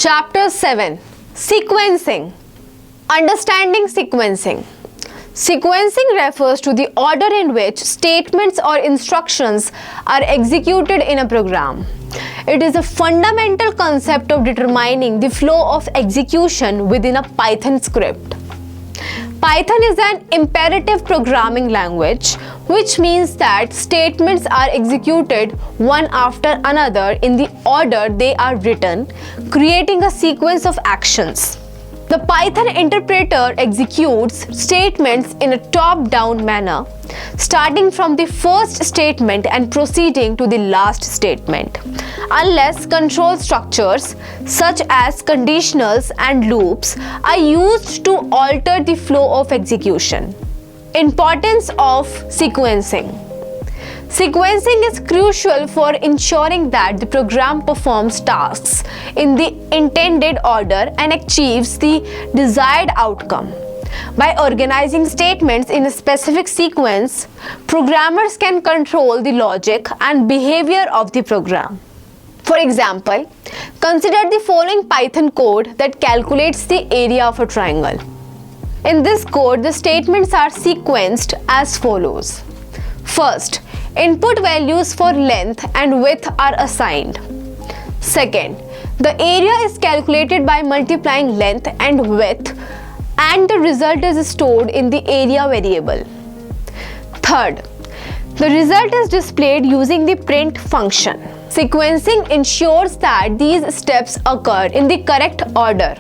Chapter 7. Sequencing. Understanding sequencing. Sequencing refers to the order in which statements or instructions are executed in a program. It is a fundamental concept of determining the flow of execution within a Python script. Python is an imperative programming language, which means that statements are executed one after another in the order they are written, creating a sequence of actions. The Python interpreter executes statements in a top-down manner, starting from the first statement and proceeding to the last statement, unless control structures such as conditionals and loops are used to alter the flow of execution. Importance of sequencing. Sequencing is crucial for ensuring that the program performs tasks in the intended order and achieves the desired outcome. By organizing statements in a specific sequence, programmers can control the logic and behavior of the program. For example, consider the following Python code that calculates the area of a triangle. In this code, the statements are sequenced as follows. First, input values for length and width are assigned. Second, the area is calculated by multiplying length and width, and the result is stored in the area variable. Third, the result is displayed using the print function. Sequencing ensures that these steps occur in the correct order.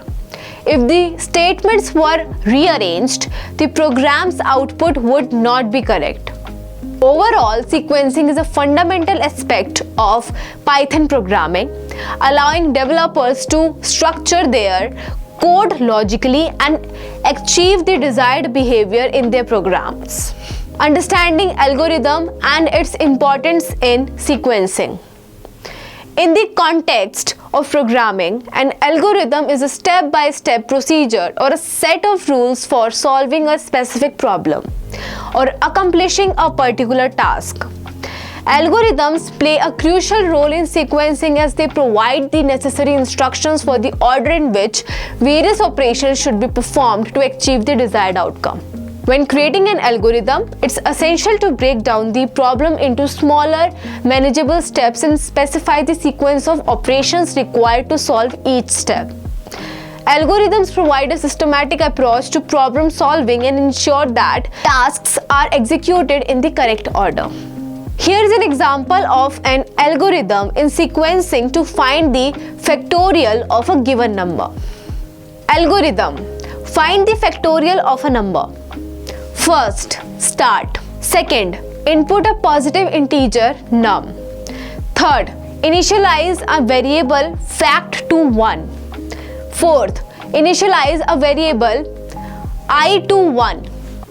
If the statements were rearranged, the program's output would not be correct. Overall, sequencing is a fundamental aspect of Python programming, allowing developers to structure their code logically and achieve the desired behavior in their programs. Understanding algorithm and its importance in sequencing. In the context of programming, an algorithm is a step-by-step procedure or a set of rules for solving a specific problem or accomplishing a particular task. Algorithms play a crucial role in sequencing as they provide the necessary instructions for the order in which various operations should be performed to achieve the desired outcome. When creating an algorithm, it's essential to break down the problem into smaller, manageable steps and specify the sequence of operations required to solve each step. Algorithms provide a systematic approach to problem solving and ensure that tasks are executed in the correct order. Here's an example of an algorithm in sequencing to find the factorial of a given number. Algorithm: find the factorial of a number. First, start. Second, input a positive integer num. Third, initialize a variable fact to 1. Fourth, initialize a variable I to 1.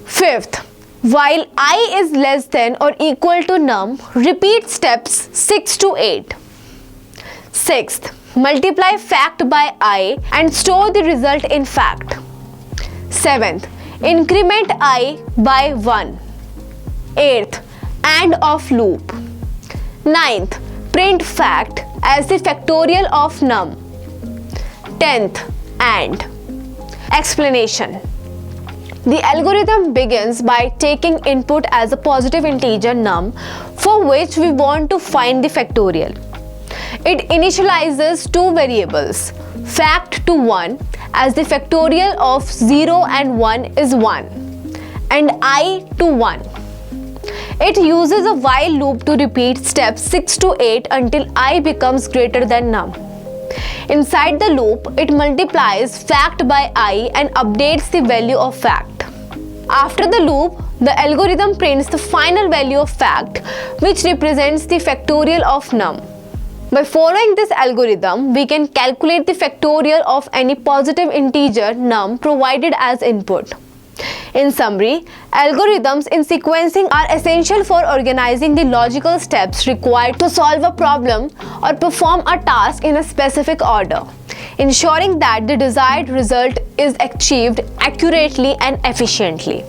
Fifth, while I is less than or equal to num, repeat steps 6 to 8. Sixth, multiply fact by I and store the result in fact. Seventh, increment I by 1. Eighth, AND of loop. Ninth, print fact as the factorial of num. 10th, AND. Explanation. The algorithm begins by taking input as a positive integer num for which we want to find the factorial. It initializes two variables, fact to 1 as the factorial of 0 and 1 is 1 and I to 1. It uses a while loop to repeat steps 6 to 8 until I becomes greater than num. Inside the loop, it multiplies fact by I and updates the value of fact. After the loop, the algorithm prints the final value of fact, which represents the factorial of num. By following this algorithm, we can calculate the factorial of any positive integer num provided as input. In summary, algorithms in sequencing are essential for organizing the logical steps required to solve a problem or perform a task in a specific order, ensuring that the desired result is achieved accurately and efficiently.